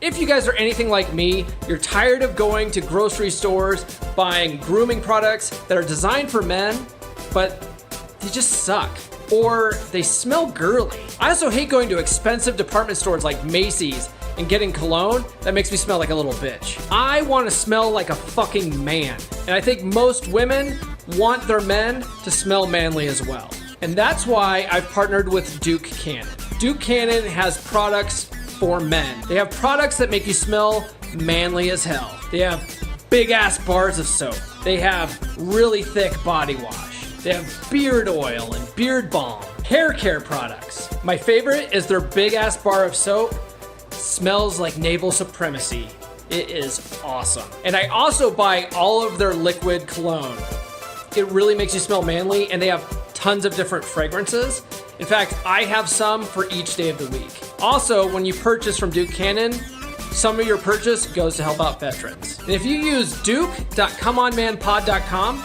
If you guys are anything like me, you're tired of going to grocery stores, buying grooming products that are designed for men, but they just suck, or they smell girly. I also hate going to expensive department stores like Macy's and getting cologne that makes me smell like a little bitch. I want to smell like a fucking man, and I think most women want their men to smell manly as well. And that's why I've partnered with Duke Cannon. Duke Cannon has products for men. They have products that make you smell manly as hell. They have big ass bars of soap. They have really thick body wash. They have beard oil and beard balm. Hair care products. My favorite is their big ass bar of soap. Smells like naval supremacy. It is awesome. And I also buy all of their liquid cologne. It really makes you smell manly, and they have tons of different fragrances. In fact, I have some for each day of the week. Also, when you purchase from Duke Cannon, some of your purchase goes to help out veterans. And if you use duke.comeonmanpod.com,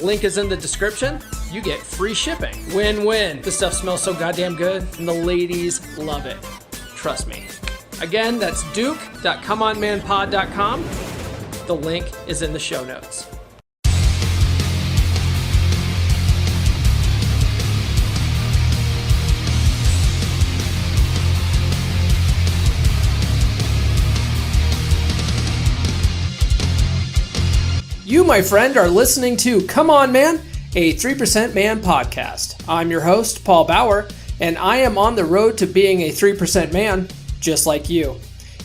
link is in the description, you get free shipping. Win-win. This stuff smells so goddamn good, and the ladies love it. Trust me. Again, that's duke.comeonmanpod.com. The link is in the show notes. You, my friend, are listening to Come On Man, a 3% Man podcast. I'm your host, Paul Bauer, and I am on the road to being a 3% man, just like you.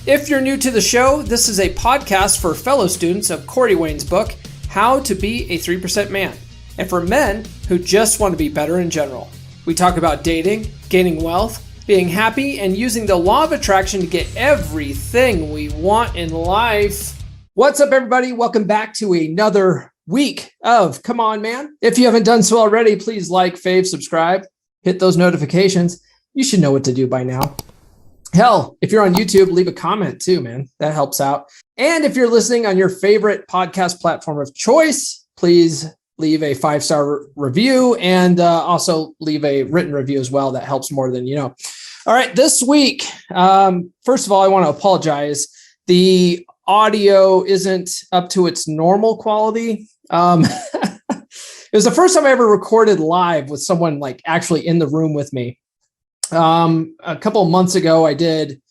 If you're new to the show, this is a podcast for fellow students of Corey Wayne's book, How to Be a 3% Man, and for men who just want to be better in general. We talk about dating, gaining wealth, being happy, and using the law of attraction to get everything we want in life. What's up, everybody? Welcome back to another week of Come On Man. If you haven't done so already, please like, fave, subscribe, hit those notifications. You should know what to do by now. Hell, if you're on YouTube, leave a comment too, man. That helps out. And if you're listening on your favorite podcast platform of choice, please leave a 5-star review and also leave a written review as well. That helps more than you know. All right, this week, first of all, I want to apologize. The audio isn't up to its normal quality. It was the first time I ever recorded live with someone like actually in the room with me. A couple of months ago, I did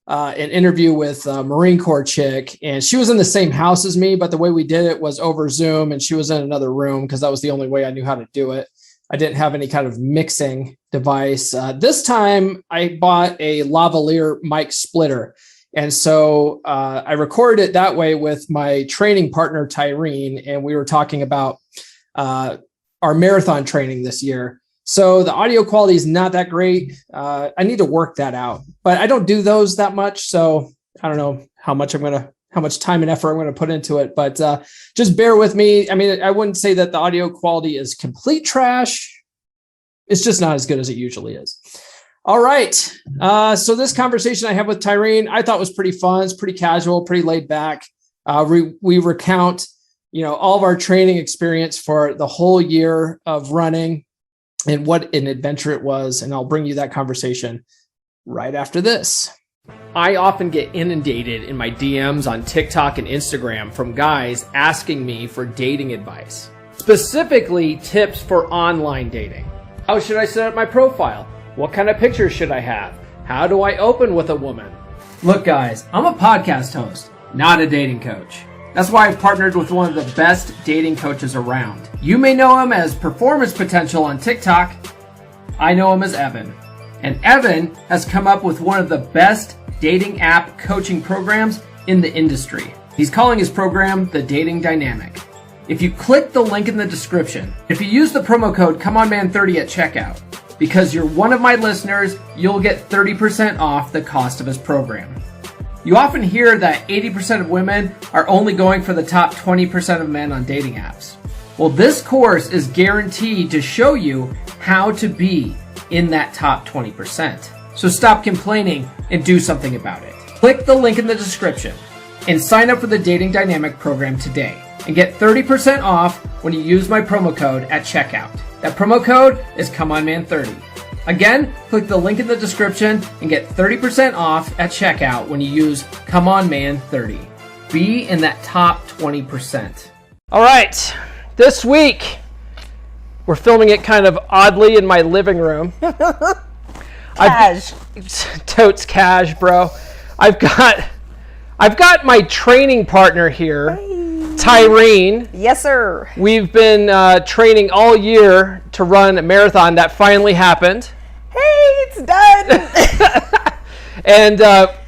an interview with a Marine Corps chick, and she was in the same house as me, but the way we did it was over Zoom, and she was in another room because that was the only way I knew how to do it. I didn't have any kind of mixing device. This time I bought a lavalier mic splitter. And so I recorded it that way with my training partner, Tyrene, and we were talking about our marathon training this year. So the audio quality is not that great. I need to work that out, but I don't do those that much. So I don't know how much time and effort I'm going to put into it, but just bear with me. I mean, I wouldn't say that the audio quality is complete trash. It's just not as good as it usually is. All right. So this conversation I have with Tyrene, I thought was pretty fun. It's pretty casual, pretty laid back. We recount, all of our training experience for the whole year of running and what an adventure it was. And I'll bring you that conversation right after this. I often get inundated in my DMs on TikTok and Instagram from guys asking me for dating advice, specifically tips for online dating. How should I set up my profile? What kind of pictures should I have? How do I open with a woman? Look, guys, I'm a podcast host, not a dating coach. That's why I've partnered with one of the best dating coaches around. You may know him as Performance Potential on TikTok. I know him as Evan. And Evan has come up with one of the best dating app coaching programs in the industry. He's calling his program The Dating Dynamic. If you click the link in the description, if you use the promo code ComeOnMan30 at checkout, because you're one of my listeners, you'll get 30% off the cost of his program. You often hear that 80% of women are only going for the top 20% of men on dating apps. Well, this course is guaranteed to show you how to be in that top 20%. So stop complaining and do something about it. Click the link in the description and sign up for the Dating Dynamic program today and get 30% off when you use my promo code at checkout. That promo code is ComeOnMan30. Again, click the link in the description and get 30% off at checkout when you use ComeOnMan30. Be in that top 20%. All right, this week we're filming it kind of oddly in my living room. Cash. Totes cash, bro. I've got my training partner here, Tyrene. Yes, sir. We've been training all year to run a marathon that finally happened. Hey, it's done. And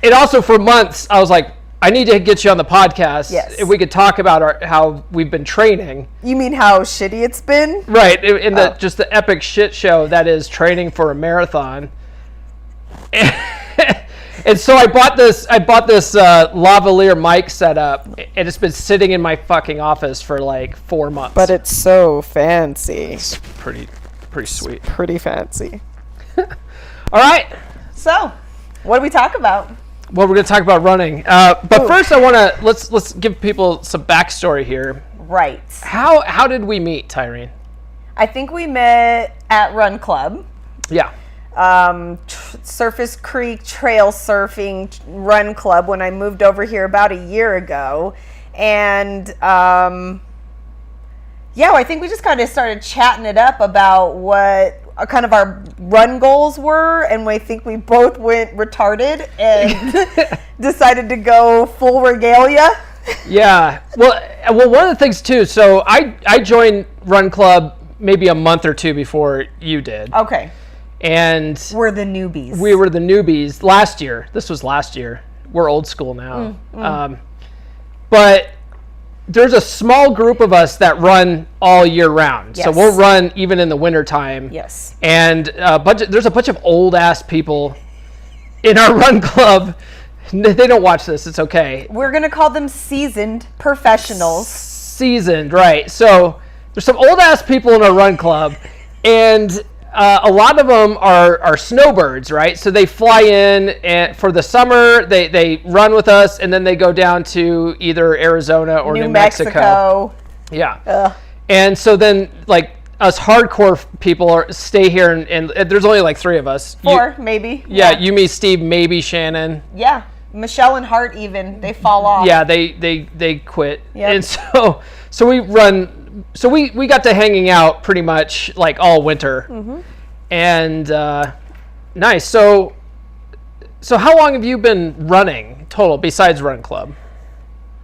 it also, for months, I was like, I need to get you on the podcast. Yes. If we could talk about how we've been training. You mean how shitty it's been? Right, just the epic shit show that is training for a marathon. And so I bought this lavalier mic setup, and it's been sitting in my fucking office for like 4 months. But it's so fancy. It's pretty sweet. Pretty fancy. All right. So, what do we talk about? Well, we're going to talk about running. But first, I want to let's give people some backstory here. Right. How did we meet, Tyrene? I think we met at Run Club. Yeah. Surface Creek Trail Surfing Run Club when I moved over here about a year ago. And I think we just kind of started chatting it up about what kind of our run goals were, and I think we both went retarded and decided to go full regalia. Yeah. Well, one of the things too, so I joined Run Club maybe a month or two before you did. Okay. And we're the newbies. We were the newbies last year. This was last year. We're old school now. But there's a small group of us that run all year round. Yes. So we'll run even in the wintertime. Yes. And there's a bunch of old ass people in our Run Club. They don't watch this. It's okay. We're going to call them seasoned professionals. Seasoned, right. So there's some old ass people in our Run Club, and a lot of them are snowbirds, right? So they fly in, and for the summer, they run with us, and then they go down to either Arizona or New Mexico. Yeah. Ugh. And so then, like, us hardcore people stay here, and there's only like 3 of us. Four, maybe. Yeah, you, me, Steve, maybe Shannon. Yeah. Michelle and Hart even, they fall off. Yeah, they quit. Yep. And so we run. So we got to hanging out pretty much like all winter. Mm-hmm. And nice. So how long have you been running total besides Run Club?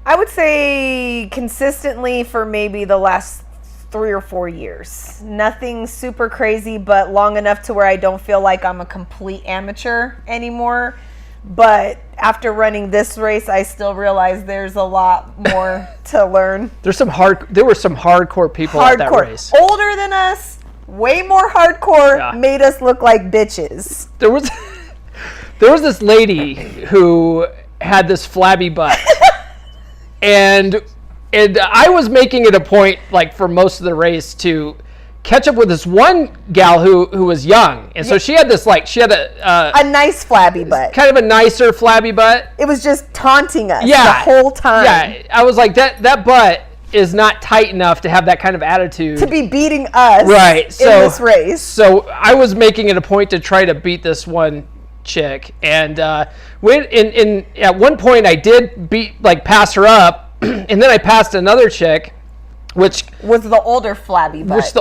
I would say consistently for maybe the last 3 or 4 years. Nothing super crazy, but long enough to where I don't feel like I'm a complete amateur anymore. But after running this race, I still realize there's a lot more to learn. There were some hardcore people at that race. Older than us, way more hardcore, made us look like bitches. There was this lady who had this flabby butt. and I was making it a point, like, for most of the race to catch up with this one gal who was young, and so she had a nice flabby butt, kind of a nicer flabby butt. It was just taunting us the whole time. Yeah, I was like, that butt is not tight enough to have that kind of attitude to be beating us in this race. So I was making it a point to try to beat this one chick, and at one point I did pass her up, and then I passed another chick, which was the older flabby butt.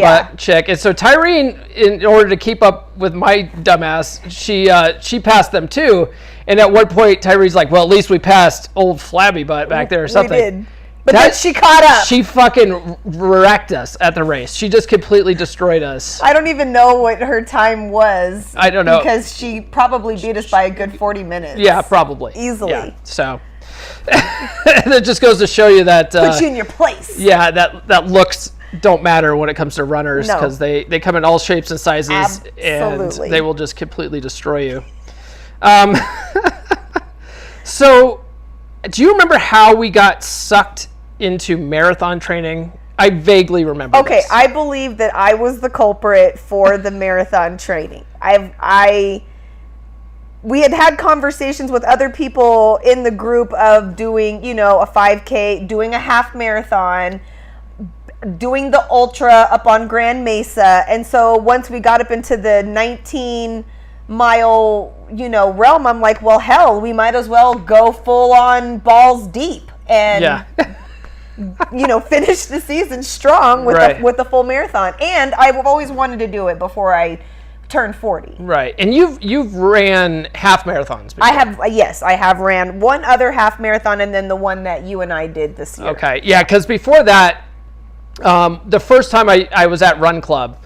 Butt chick. And so Tyrene, in order to keep up with my dumbass, she passed them too. And at one point, Tyrene's like, well, at least we passed old flabby butt back there or something. We did. But then she caught up. She fucking wrecked us at the race. She just completely destroyed us. I don't even know what her time was. I don't know. Because she probably beat us by a good 40 minutes. Yeah, probably. Easily. Yeah, so that just goes to show you that put you in your place. Yeah, that looks don't matter when it comes to runners, because they come in all shapes and sizes. Absolutely. And they will just completely destroy you. So do you remember how we got sucked into marathon training? I vaguely remember. Okay, this. I believe that I was the culprit for the marathon training. We had conversations with other people in the group of doing, a 5K, doing a half marathon, doing the ultra up on Grand Mesa. And so once we got up into the 19-mile, realm, I'm like, well, hell, we might as well go full on balls deep and, finish the season strong with the full marathon. And I've always wanted to do it before I turned 40. Right. And you've ran half marathons before. I have ran one other half marathon and then the one that you and I did this year. Okay. Yeah, because before that, the first time I was at Run Club,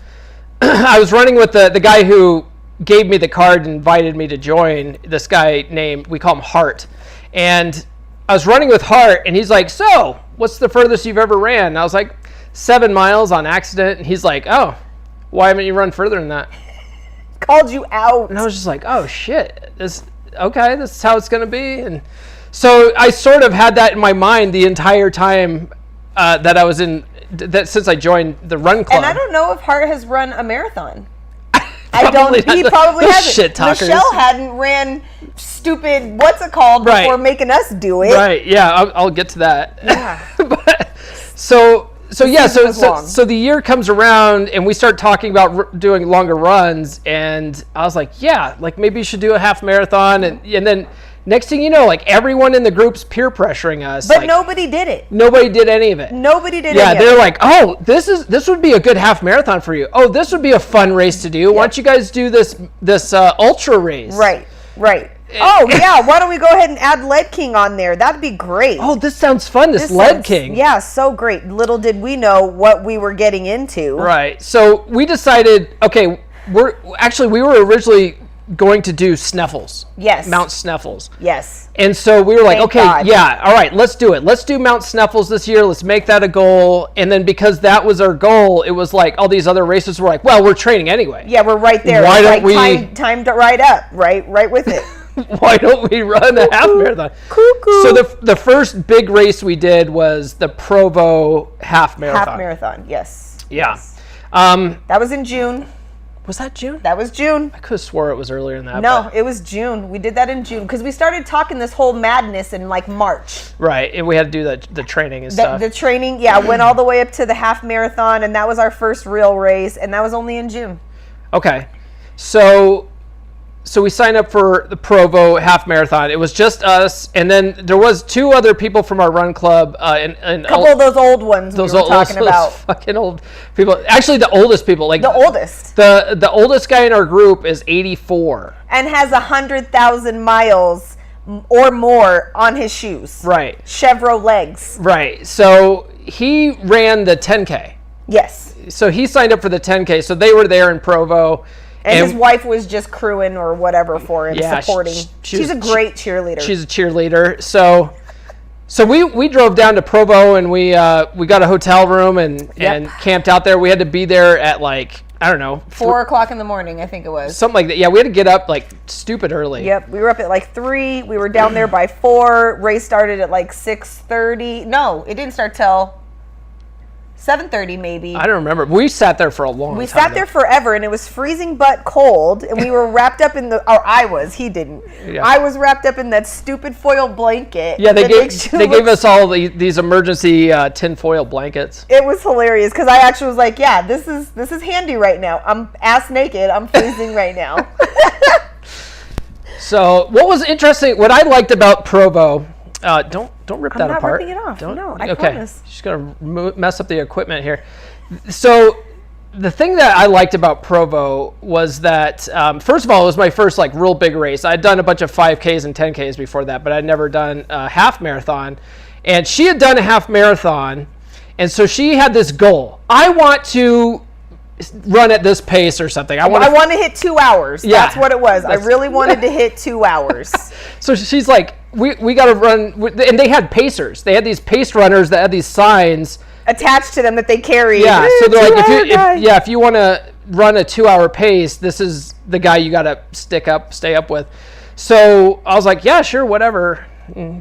I was running with the guy who gave me the card and invited me to join, this guy named, we call him Hart. And I was running with Hart, and he's like, so, what's the furthest you've ever ran? And I was like, 7 miles on accident. And he's like, oh, why haven't you run further than that? Called you out. And I was just like, oh, shit. This is how it's going to be. And so I sort of had that in my mind the entire time that I was since I joined the Run Club. And I don't know if Hart has run a marathon. He probably hasn't. Shit talkers. Michelle hadn't ran stupid, what's it called, before making us do it. Right, yeah, I'll get to that. Yeah. So the year comes around and we start talking about doing longer runs, and I was like, yeah, like maybe you should do a half marathon, and then next thing you know, like everyone in the group's peer pressuring us. But like, nobody did it. Nobody did any of it. Yeah, they're like, oh, this would be a good half marathon for you. Oh, this would be a fun race to do. Yep. Why don't you guys do this ultra race? Right. Oh, yeah, why don't we go ahead and add Lead King on there? That'd be great. Oh, this sounds fun, this Lead King. Yeah, so great. Little did we know what we were getting into. Right. So we decided, okay, we were originally going to do Sneffels. Yes. Mount Sneffels. Yes. And so we were like, Thank okay, God. yeah, all right, let's do it. Let's do Mount Sneffels this year. Let's make that a goal. And then because that was our goal, it was like all these other races were like, well, we're training anyway. Yeah, we're right there. Why don't we timed it right up, right with it. Why don't we run a half marathon? Cuckoo. So the first big race we did was the Provo half marathon. Half marathon, yes. Yeah. Yes. That was in June. Was that June? That was June. I could have swore it was earlier than that. No, it was June. We did that in June because we started talking this whole madness in like March. Right, and we had to do the training and stuff. The training, yeah, went all the way up to the half marathon, and that was our first real race, and that was only in June. Okay, so we signed up for the Provo half marathon. It was just us, and then there was 2 other people from our run club. And a couple of those old ones those we were talking about. Those fucking old people. Actually, the oldest people. Like the oldest. The oldest guy in our group is 84. And has 100,000 miles or more on his shoes. Right. Chevro legs. Right. So he ran the 10K. Yes. So he signed up for the 10K. So they were there in Provo. And his wife was just crewing or whatever for him, supporting. She's a great cheerleader. She's a cheerleader. So we drove down to Provo, and we got a hotel room and camped out there. We had to be there at like, I don't know, 4 o'clock in the morning, I think it was. Something like that. Yeah, we had to get up like stupid early. Yep, we were up at like 3. We were down there by 4. Race started at like 6:30. No, it didn't start till 7:30 maybe. I don't remember. We sat there for a long time. We sat there forever, and it was freezing but cold, and we were wrapped up in he didn't. Yeah. I was wrapped up in that stupid foil blanket. Yeah, they gave us all these emergency tinfoil blankets. It was hilarious because I actually was like, yeah, this is handy right now. I'm ass naked. I'm freezing right now. So what was interesting, what I liked about Provo, don't rip that apart. I'm not ripping it off. No, I promise. Just gonna mess up the equipment here. So the thing that I liked about Provo was that first of all, it was my first like real big race. I'd done a bunch of 5Ks and 10Ks before that, but I'd never done a half marathon. And she had done a half marathon, and so she had this goal. I want to run at this pace or something. I want to hit 2 hours. Yeah, that's what it was. I really wanted to hit 2 hours. So she's like, we got to run, and they had pacers. They had these pace runners that had these signs attached to them that they carry. Yeah, so they're like, if you want to run a 2-hour pace, this is the guy you got to stay up with. So I was like, yeah, sure, whatever.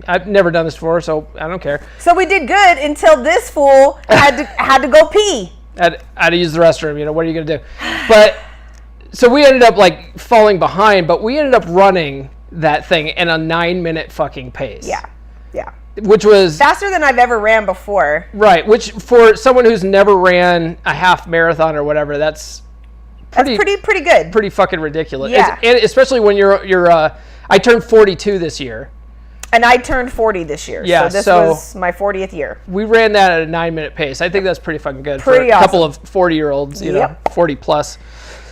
I've never done this before, so I don't care. So we did good until this fool had to go pee. I had to use the restroom. What are you gonna do? But so we ended up like falling behind, but we ended up running that thing in a 9-minute fucking pace. Yeah. which was faster than I've ever ran before. Right, which for someone who's never ran a half marathon or whatever, that's pretty good. Pretty fucking ridiculous. Yeah. And especially when you're I turned 42 this year. And I turned 40 this year. Yeah, so this was my 40th year. We ran that at a 9-minute pace. I think that's pretty fucking good pretty for a awesome. couple of 40-year-olds, you know, 40 plus.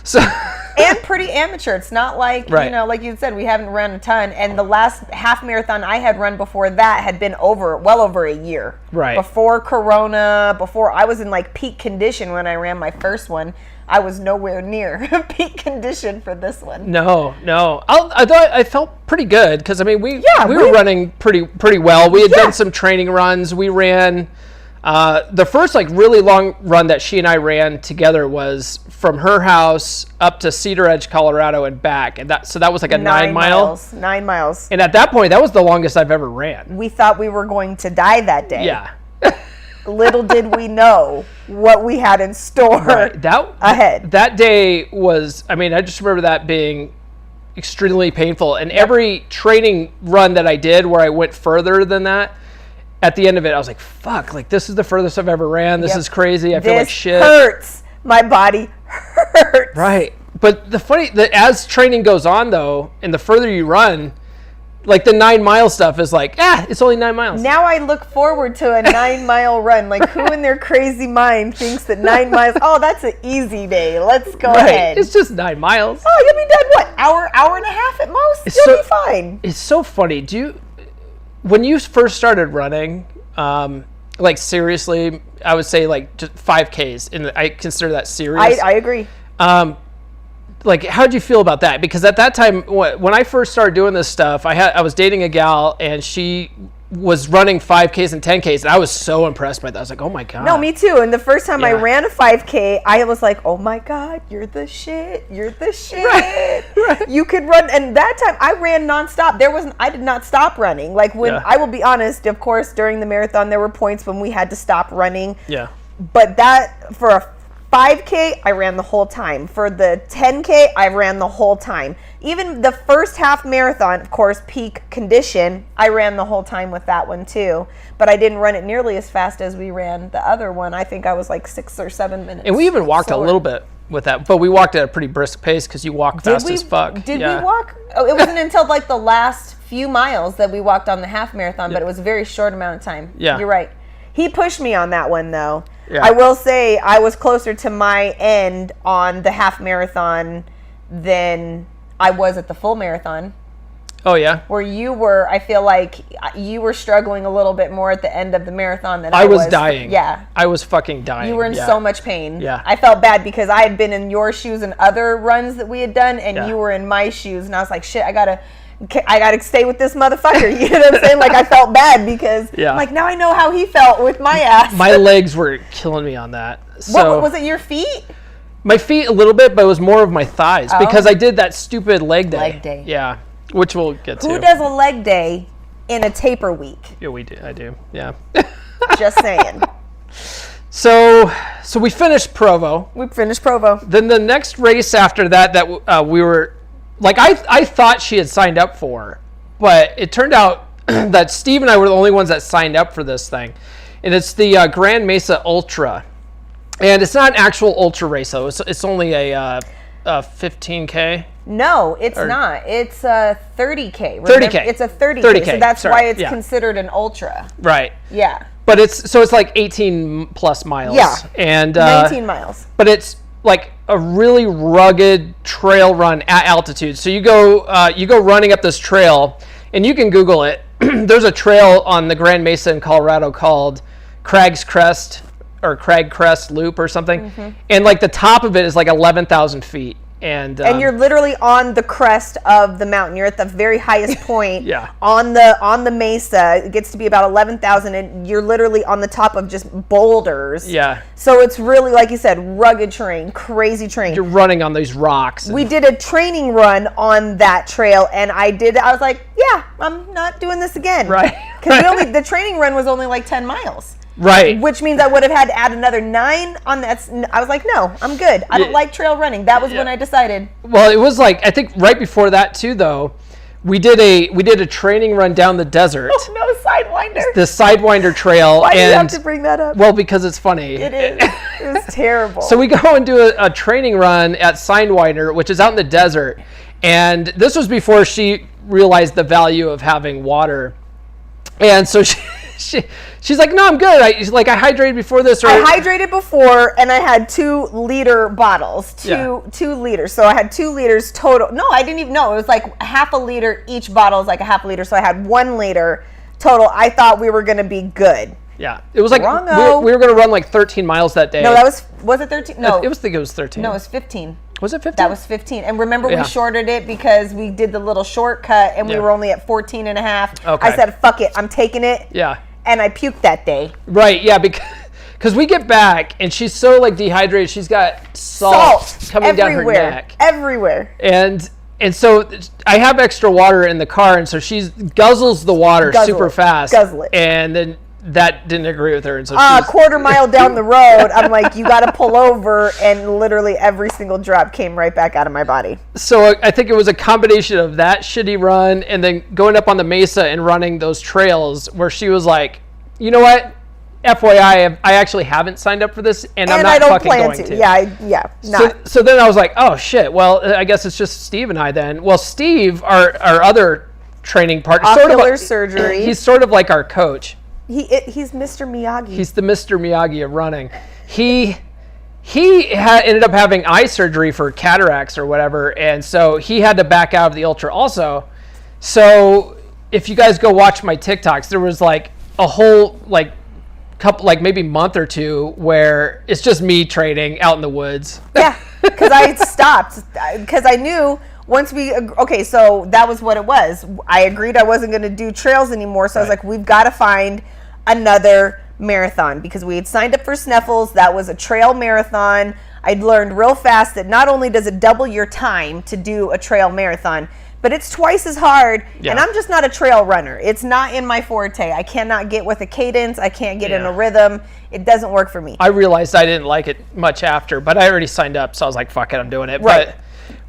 So and pretty amateur. It's not like, right. you know, like you said, we haven't run a ton. And the last half marathon I had run before that had been well over a year. Right. Before Corona, before I was in like peak condition when I ran my first one. I was nowhere near peak condition for this one. No. I thought I felt pretty good because I mean we were running pretty well. We had done some training runs. We ran the first like really long run that she and I ran together was from her house up to Cedar Edge, Colorado, and back. And that was like a 9 mile. 9 miles. And at that point, that was the longest I've ever ran. We thought we were going to die that day. Yeah. Little did we know what we had in store ahead. That day was, I mean, I just remember that being extremely painful. And every training run that I did where I went further than that, at the end of it, I was like, fuck, like this is the furthest I've ever ran. This is crazy. I feel like shit. This hurts. My body hurts. Right. But as training goes on though, and the further you run, like the 9 mile stuff is like, it's only 9 miles. Now I look forward to a 9 mile run. Like who in their crazy mind thinks that 9 miles, that's an easy day. Let's go ahead. It's just 9 miles. Oh, you'll be done what? Hour and a half at most? You'll be fine. It's so funny. When you first started running, like seriously, I would say like just 5Ks, and I consider that serious. I agree. Like, how did you feel about that? Because at that time, when I first started doing this stuff, I was dating a gal, and she was running 5Ks and 10Ks, and I was so impressed by that. I was like, oh my God. No, me too. And the first time I ran a 5K, I was like, oh my God, you're the shit. You're the shit. Right. You could run. And that time I ran nonstop. I did not stop running. Like I will be honest, of course, during the marathon, there were points when we had to stop running. Yeah. But for a 5K, I ran the whole time. For the 10K, I ran the whole time. Even the first half marathon, of course, peak condition, I ran the whole time with that one too. But I didn't run it nearly as fast as we ran the other one. I think I was like 6 or 7 minutes. And we even walked a little bit with that, but we walked at a pretty brisk pace because you walk fast as fuck. Did we walk? Oh, it wasn't until like the last few miles that we walked on the half marathon, but it was a very short amount of time. Yeah. You're right. He pushed me on that one though. Yeah. I will say I was closer to my end on the half marathon than I was at the full marathon. Oh yeah. Where you were, I feel like you were struggling a little bit more at the end of the marathon than I was. I was dying. Yeah. I was fucking dying. You were in so much pain. Yeah. I felt bad because I had been in your shoes in other runs that we had done, and you were in my shoes, and I was like, shit, I gotta stay with this motherfucker. You know what I'm saying? Like I felt bad because like now I know how he felt with my ass. My legs were killing me on that. So what was it, your feet? My feet a little bit, but it was more of my thighs because I did that stupid leg day. Leg day. Yeah. Which we'll get to. Who does a leg day in a taper week? Yeah, we do. I do. Yeah. Just saying. So we finished Provo. Then the next race after that we were like I thought she had signed up for, but it turned out that Steve and I were the only ones that signed up for this thing, and it's the Grand Mesa Ultra, and it's not an actual ultra race though. It's only a 15K. No, it's not. It's a 30K. Remember, 30K. It's a 30K. 30K. So that's why it's considered an ultra. Right. Yeah. But it's like 18 plus miles. Yeah. And 19 miles. But it's like a really rugged trail run at altitude. So you go running up this trail, and you can Google it. There's a trail on the Grand Mesa in Colorado called Crag's Crest or Crag Crest Loop or something. Mm-hmm. And like the top of it is like 11,000 feet. And you're literally on the crest of the mountain. You're at the very highest point on the mesa. It gets to be about 11,000, and you're literally on the top of just boulders. Yeah. So it's really, like you said, rugged terrain, crazy terrain. You're running on these rocks. We did a training run on that trail, and I was like, yeah, I'm not doing this again. Right. Because the training run was only like 10 miles. Right. Which means I would have had to add another 9 on that. I was like, no, I'm good. I don't like trail running. That was when I decided. Well, it was like, I think right before that too, though, we did a training run down the desert. Oh no, Sidewinder. The Sidewinder trail. Why do you have to bring that up? Well, because it's funny. It is. It was terrible. So we go and do a training run at Sidewinder, which is out in the desert. And this was before she realized the value of having water. And so she's like, no, I'm good. I hydrated before this. I hydrated before, and I had 2 liter bottles, 2 liters. So I had 2 liters total. No, I didn't even know. It was like half a liter. Each bottle is like a half a liter. So I had 1 liter total. I thought we were going to be good. Yeah. It was like we were going to run like 13 miles that day. No, was it 13? No. I think it was 13. No, it was 15. Was it 15? That was 15. And remember, we shorted it because we did the little shortcut, and we were only at 14 and a half. Okay. I said, fuck it, I'm taking it. Yeah. And I puked that day. Right, yeah, because we get back, and she's so, like, dehydrated. She's got salt coming down her neck. Everywhere. And so I have extra water in the car, and so she guzzles the water super fast. Guzzle it. And then that didn't agree with her. And so a quarter mile down the road, I'm like, you got to pull over, and literally every single drop came right back out of my body. So I think it was a combination of that shitty run and then going up on the Mesa and running those trails where she was like, you know what? FYI, I actually haven't signed up for this, and I'm not fucking going to. Yeah, not. So then I was like, oh, shit. Well, I guess it's just Steve and I then. Well, Steve, our other training partner. Ocular surgery. He's sort of like our coach. He's Mr. Miyagi. He's the Mr. Miyagi of running. He ended up having eye surgery for cataracts or whatever, and so he had to back out of the ultra also. So if you guys go watch my TikToks, there was like a whole couple maybe month or 2 where it's just me training out in the woods. Yeah, because I stopped because I knew. So that was what it was. I agreed I wasn't going to do trails anymore, so I was like, we've got to find another marathon because we had signed up for Sneffels. That was a trail marathon. I'd learned real fast that not only does it double your time to do a trail marathon, but it's twice as hard. Yeah. And I'm just not a trail runner. It's not in my forte. I cannot get with a cadence. I can't get in a rhythm. It doesn't work for me. I realized I didn't like it much after, but I already signed up, so I was like, fuck it, I'm doing it. Right. But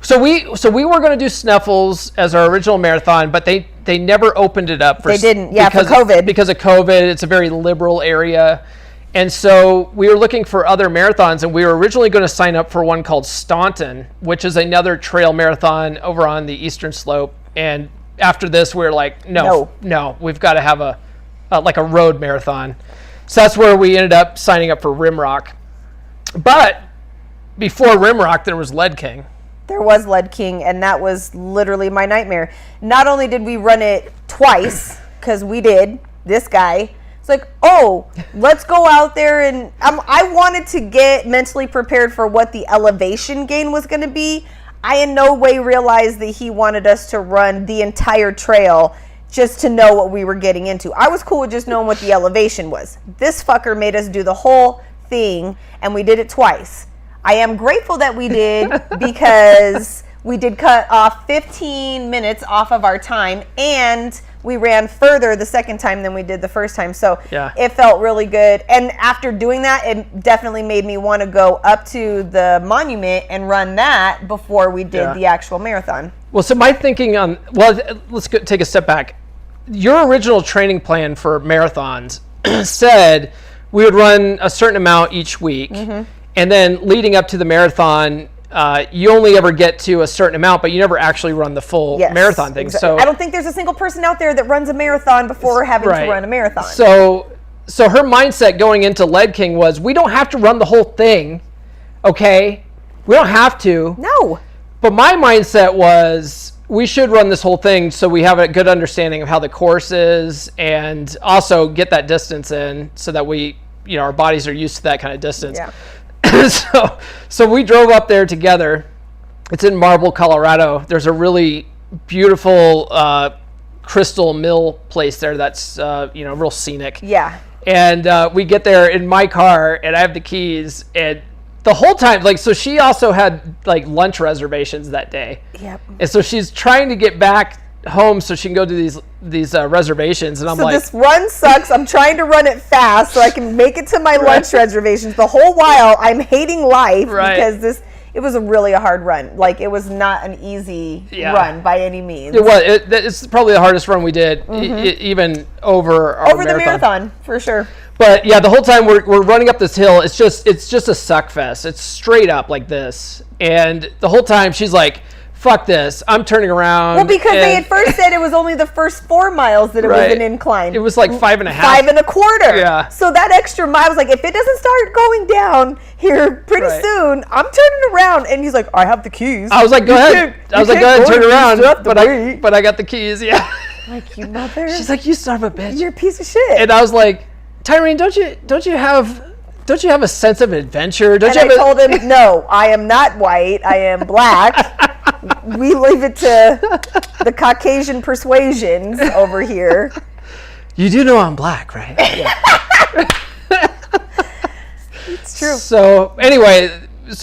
So we were going to do Sneffels as our original marathon, but they never opened it up. They didn't, for COVID. Because of COVID, it's a very liberal area. And so we were looking for other marathons, and we were originally going to sign up for one called Staunton, which is another trail marathon over on the eastern slope. And after this, we were like, no, we've got to have a road marathon. So that's where we ended up signing up for Rimrock. But before Rimrock, there was Lead King. There was Lead King, and that was literally my nightmare. Not only did we run it twice, because we did, this guy, it's like, oh, let's go out there, and I wanted to get mentally prepared for what the elevation gain was going to be. I in no way realized that he wanted us to run the entire trail just to know what we were getting into. I was cool with just knowing what the elevation was. This fucker made us do the whole thing, and we did it twice. I am grateful that we did because we did cut off 15 minutes off of our time, and we ran further the second time than we did the first time. So It felt really good. And after doing that, it definitely made me want to go up to the monument and run that before we did the actual marathon. Well, so my thinking let's take a step back. Your original training plan for marathons said we would run a certain amount each week. Mm-hmm. And then leading up to the marathon, you only ever get to a certain amount, but you never actually run the full marathon thing. Exactly. So I don't think there's a single person out there that runs a marathon before having to run a marathon. So her mindset going into Lead King was, we don't have to run the whole thing, okay? We don't have to. No. But my mindset was, we should run this whole thing so we have a good understanding of how the course is, and also get that distance in so that we, our bodies are used to that kind of distance. Yeah. So we drove up there together. It's in Marble, Colorado. There's a really beautiful crystal mill place there that's real scenic. Yeah. And we get there in my car, and I have the keys, and the whole time, so she also had lunch reservations that day. Yep. And so she's trying to get back home so she can go to these reservations, and I'm like, this run sucks. I'm trying to run it fast so I can make it to my lunch reservations. The whole while I'm hating life because this it was a hard run. Like, it was not an easy run by any means. It was. It's probably the hardest run we did, even over our the marathon, for sure. But yeah, the whole time we're running up this hill, it's just a suck fest. It's straight up like this, and the whole time she's like, fuck this, I'm turning around. Well, because they at first said it was only the first 4 miles that it was an incline. It was like 5.5. 5 1/4. Yeah. So that extra mile, I was like, if it doesn't start going down here pretty soon, I'm turning around. And he's like, I have the keys. I was like, go ahead. I was like, go ahead, turn around. But I got the keys, yeah. Like, you mother. She's like, you son of a bitch. You're a piece of shit. And I was like, Tyrene, don't you have a sense of adventure? I told him, no, I am not white. I am black. We leave it to the Caucasian persuasions over here. You do know I'm black, right? Yeah. It's true. So anyway,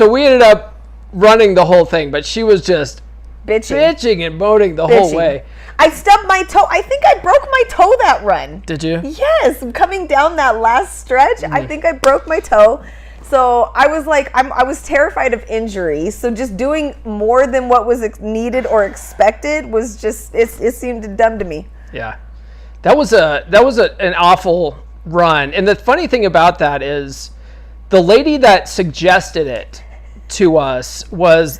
we ended up running the whole thing, but she was just bitching and moaning the whole way. I stubbed my toe. I think I broke my toe that run. Did you? Yes. Coming down that last stretch, I think I broke my toe. So I was like, I was terrified of injury. So just doing more than what was needed or expected was just, it seemed dumb to me. Yeah. That was an awful run. And the funny thing about that is the lady that suggested it to us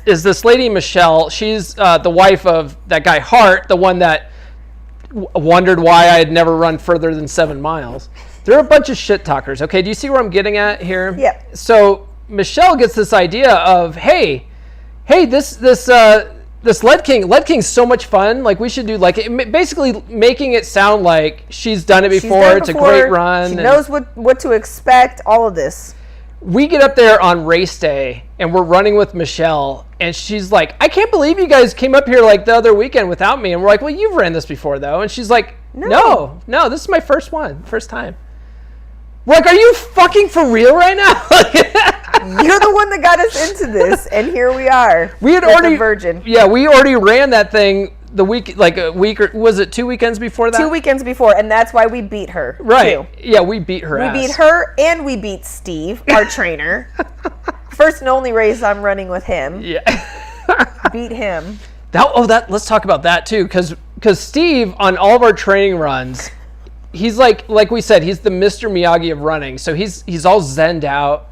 is this lady, Michelle. She's the wife of that guy Hart, the one that wondered why I had never run further than 7 miles. They're a bunch of shit talkers. Okay, do you see where I'm getting at here? Yeah. So Michelle gets this idea of, hey, this Lead King's so much fun. Like, we should do, like, basically making it sound like she's done it before. It's a great run. She knows what to expect. All of this. We get up there on race day and we're running with Michelle, and she's like, I can't believe you guys came up here like the other weekend without me. And we're like, well, you've ran this before though. And she's like, no, this is my first time. We're like, are you fucking for real right now? You're the one that got us into this, and here we are. We had already virgin. Yeah, we already ran that thing the week, like a week, or was it 2 weekends before that? 2 weekends before, and that's why we beat her. Right. Too. Yeah, we beat her. We beat her, and we beat Steve, our trainer. First and only race I'm running with him. Yeah. Beat him. Let's talk about that too, because Steve, on all of our training runs, he's like we said, he's the Mr. Miyagi of running. So he's all zenned out.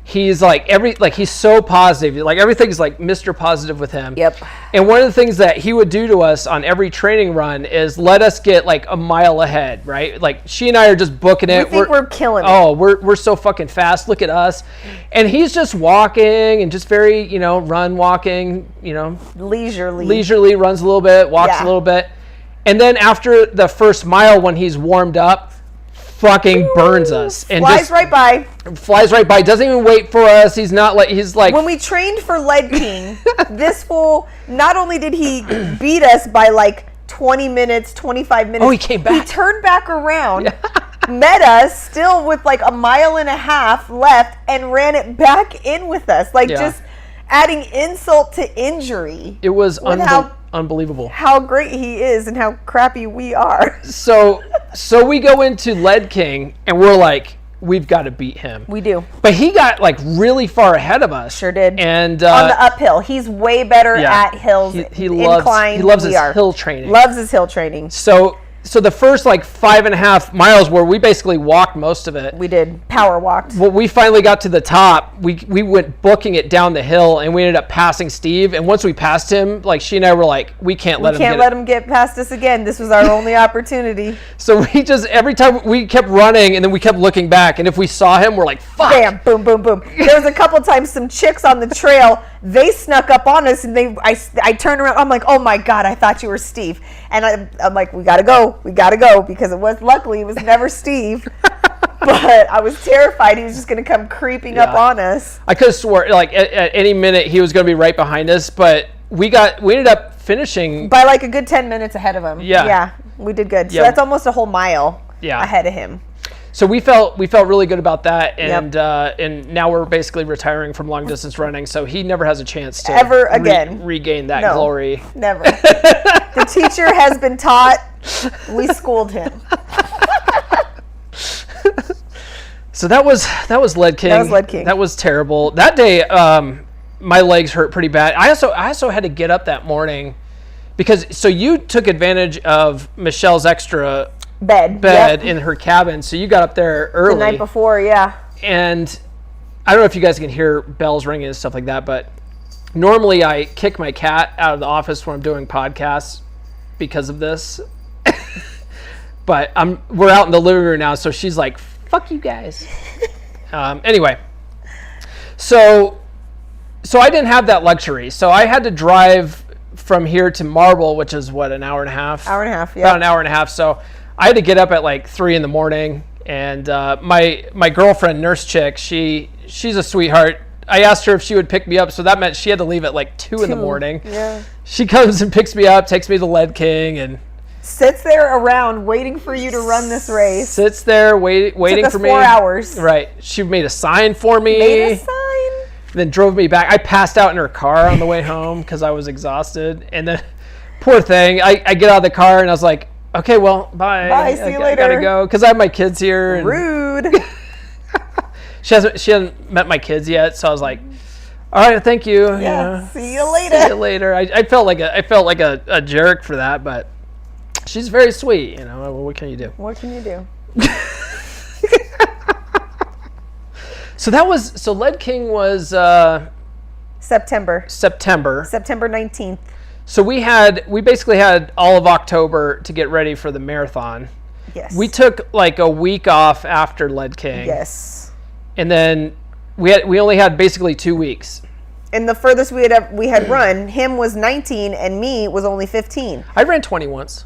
He's like he's so positive. Like, everything's like Mr. Positive with him. Yep. And one of the things that he would do to us on every training run is let us get like a mile ahead, right? Like, she and I are just booking it. We think we're killing it. Oh, we're so fucking fast. Look at us. And he's just walking and just very, run walking, leisurely runs a little bit, walks a little bit. And then after the first mile, when he's warmed up, fucking burns us and flies right by. Doesn't even wait for us. He's like when we trained for Lead King, this fool, not only did he beat us by like 20 minutes, 25 minutes. Oh, he came back. He turned back around, met us still with like 1.5 miles left, and ran it back in with us. Just adding insult to injury. It was unbelievable how great he is and how crappy we are. So we go into Lead King and we're like, we've got to beat him. We do. But he got like really far ahead of us. Sure did. And on the uphill, he's way better at hills. He loves his hill training. Loves his hill training. So the first like 5.5 miles, where we basically walked most of it. We did. Power walked. Well, we finally got to the top. We went booking it down the hill, and we ended up passing Steve. And once we passed him, like, she and I were like, we can't let him get past us again. This was our only opportunity. So we just, every time we kept running, and then we kept looking back, and if we saw him, we're like, fuck. Bam, boom, boom, boom. There was a couple times some chicks on the trail, they snuck up on us, and I turned around. I'm like, oh my God, I thought you were Steve. And I'm like, we gotta go, because luckily it was never Steve. But I was terrified he was just gonna come creeping up on us. I could have swore like at any minute he was gonna be right behind us, but we ended up finishing by like a good 10 minutes ahead of him. Yeah, we did good. So that's almost a whole mile ahead of him. So we felt really good about that, and and now we're basically retiring from long distance running. So he never has a chance to ever again regain that glory. Never. The teacher has been taught. We schooled him. So that was Lead King. That was Lead King. That was terrible. That day, my legs hurt pretty bad. I also had to get up that morning because so you took advantage of Michelle's extra bed in her cabin, so you got up there early the night before, yeah. And I don't know if you guys can hear bells ringing and stuff like that, but normally I kick my cat out of the office when I'm doing podcasts because of this. But we're out in the living room now, so she's like, "Fuck you guys." Anyway, so I didn't have that luxury, so I had to drive from here to Marble, which is what, an hour and a half? Hour and a half, yeah. About an hour and a half. So I had to get up at like 3 a.m, and my girlfriend, nurse chick, she's a sweetheart. I asked her if she would pick me up, so that meant she had to leave at like 2 a.m. Yeah. She comes and picks me up, takes me to Lead King, and sits there around waiting for you to run this race. Sits there waiting for me. 4 hours. Right. She made a sign for me. Made a sign. Then drove me back. I passed out in her car on the way home because I was exhausted. And then, poor thing, I get out of the car and I was like, okay, well, bye. Bye, see you later. I gotta go because I have my kids here. And rude. She hasn't met my kids yet, so I was like, all right, thank you. Yeah. See you later. See you later. I felt like a jerk for that, but she's very sweet, what can you do? What can you do? So Lead King was September 19th. So we basically had all of October to get ready for the marathon. Yes. We took like a week off after Lead King. Yes. And then we only had basically 2 weeks. And the furthest we had run, him was 19 and me was only 15. I ran 20 once.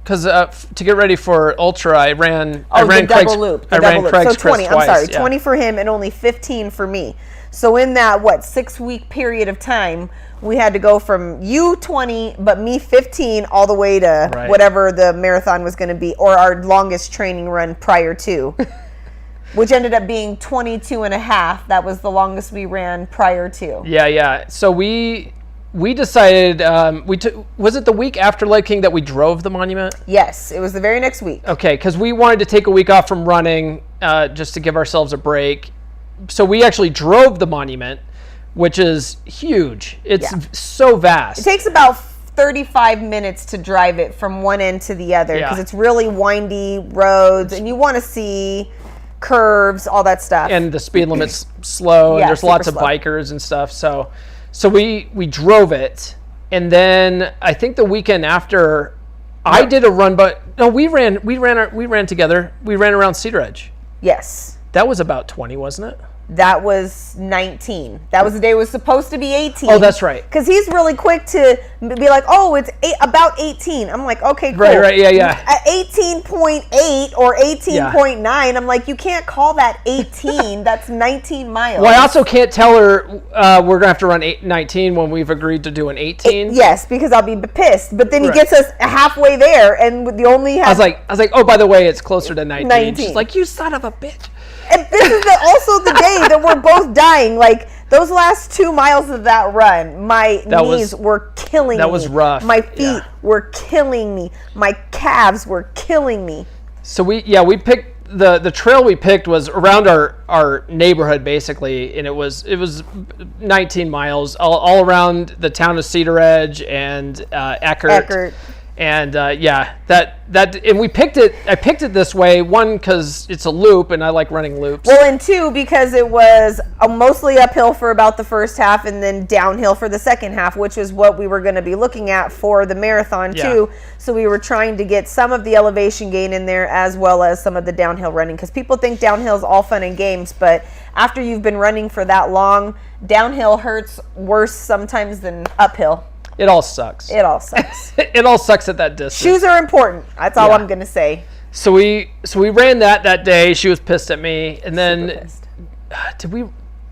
Because to get ready for Ultra, I ran the Craig's, double loop. I ran Craig's so 20. Chris twice, I'm sorry, yeah. 20 for him and only 15 for me. So in that 6-week period of time, we had to go from you 20, but me 15, all the way to whatever the marathon was going to be, or our longest training run prior to, which ended up being 22 and a half. That was the longest we ran prior to. Yeah. So we decided, was it the week after Lead King that we drove the monument? Yes, it was the very next week. Okay, because we wanted to take a week off from running just to give ourselves a break. So we actually drove the monument, which is huge. It's so vast. It takes about 35 minutes to drive it from one end to the other because it's really windy roads and you want to see curves, all that stuff. And the speed limit's slow and there's lots of bikers and stuff. So we drove it, and then I think the weekend after, I did a run, but no, we ran together. We ran around Cedar Edge. Yes. That was about 20, wasn't it? That was 19. That was the day it was supposed to be 18. Oh, that's right. Because he's really quick to be like, oh, it's about 18. I'm like, okay, cool. Right, yeah. At 18.8 or 18.9, I'm like, you can't call that 18. That's 19 miles. Well, I also can't tell her we're going to have to run 19 when we've agreed to do an 18. Yes, because I'll be pissed. But then he gets us halfway there, and the only... I was like, oh, by the way, it's closer to 19. She's like, you son of a bitch. And this is also the day that we're both dying. Like, those last 2 miles of that run, my knees were killing me. That was rough. My feet were killing me. My calves were killing me. So we picked the trail we picked was around our neighborhood basically, and it was 19 miles all around the town of Cedar Edge and Eckert. And and we picked it. I picked it this way, one because it's a loop, and I like running loops. Well, and two because it was mostly uphill for about the first half, and then downhill for the second half, which is what we were going to be looking at for the marathon too. So we were trying to get some of the elevation gain in there, as well as some of the downhill running, because people think downhill is all fun and games, but after you've been running for that long, downhill hurts worse sometimes than uphill. It all sucks. It all sucks. It all sucks at that distance. Shoes are important. That's all I'm going to say. So we ran that day. She was pissed at me. And then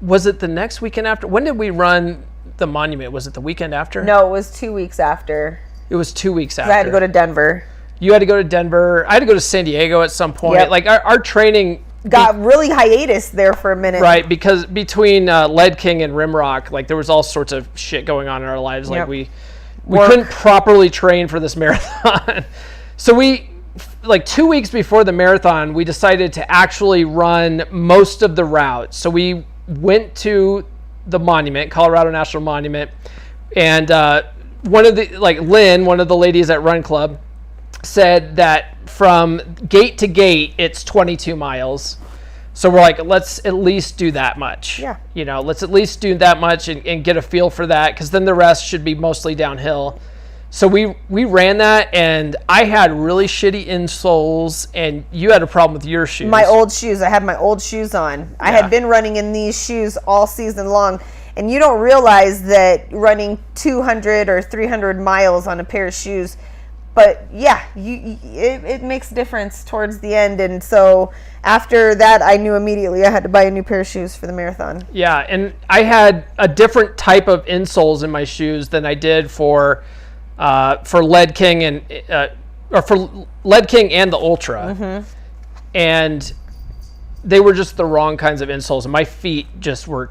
was it the next weekend after? When did we run the monument? Was it the weekend after? No, it was 2 weeks after. It was 2 weeks after. I had to go to Denver. You had to go to Denver. I had to go to San Diego at some point. Yep. Like our training got really hiatus there for a minute. Right, because between Lead King and Rimrock, like there was all sorts of shit going on in our lives. Like we couldn't properly train for this marathon. So like 2 weeks before the marathon, we decided to actually run most of the route. So we went to the monument, Colorado National Monument, and one of the Lynn, one of the ladies at Run Club, said that from gate to gate it's 22 miles. So we're like, let's at least do that much. Yeah. Let's at least do that much and get a feel for that, because then the rest should be mostly downhill. So we ran that, and I had really shitty insoles, and you had a problem with your shoes. My old shoes. I had my old shoes on. I had been running in these shoes all season long, and you don't realize that running 200 or 300 miles on a pair of shoes, but yeah, it makes a difference towards the end. And so after that, I knew immediately I had to buy a new pair of shoes for the marathon. Yeah, and I had a different type of insoles in my shoes than I did for Lead King and the Ultra, and they were just the wrong kinds of insoles, and my feet just were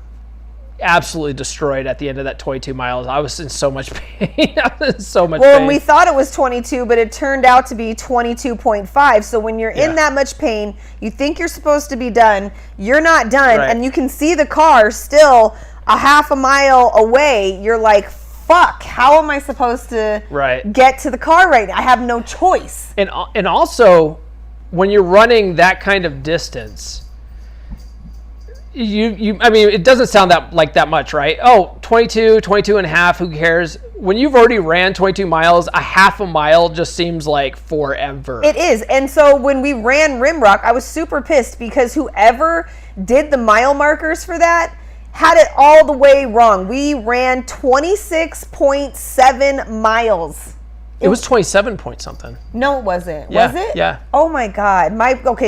absolutely destroyed at the end of that 22 miles. I was in so much pain. Well, and we thought it was 22, but it turned out to be 22.5. So when you're in that much pain, you think you're supposed to be done, you're not done, and you can see the car still a half a mile away. You're like, fuck, how am I supposed to get to the car right now? I have no choice. And also, when you're running that kind of distance, I mean, it doesn't sound that much, right? Oh, 22 and a half, who cares? When you've already ran 22 miles, a half a mile just seems like forever. It is. And so when we ran Rimrock, I was super pissed because whoever did the mile markers for that had it all the way wrong. We ran 26.7 miles. It was 27 point something. No, it wasn't. Yeah, was it? Yeah. Oh my God.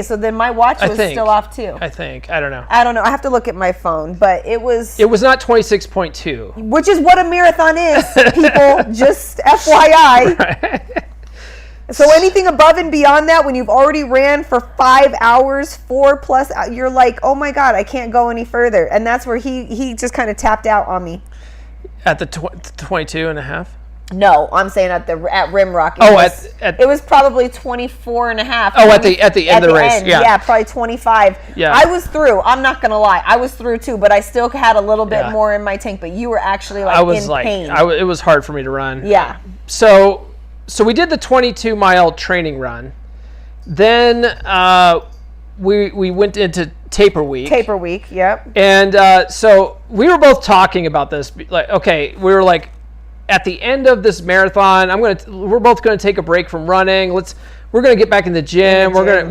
So then my watch was still off too. I think. I don't know. I don't know. I have to look at my phone, but it was... It was not 26.2. Which is what a marathon is, people. Just FYI. Right. So anything above and beyond that, when you've already ran for 5 hours, 4+, you're like, oh my God, I can't go any further. And that's where he just kind of tapped out on me. At the 22 and a half? No, I'm saying at Rimrock. It was probably 24 and a half. Oh, at the end of the race. Yeah, probably 25. Yeah. I was through. I'm not going to lie. I was through too, but I still had a little bit more in my tank, but you were actually in pain. It was hard for me to run. Yeah. So we did the 22-mile training run. Then we went into taper week. Taper week, yep. And so we were both talking about this. Like, okay, we were like, at the end of this marathon, we're both gonna take a break from running. We're gonna get back in the gym. We're gonna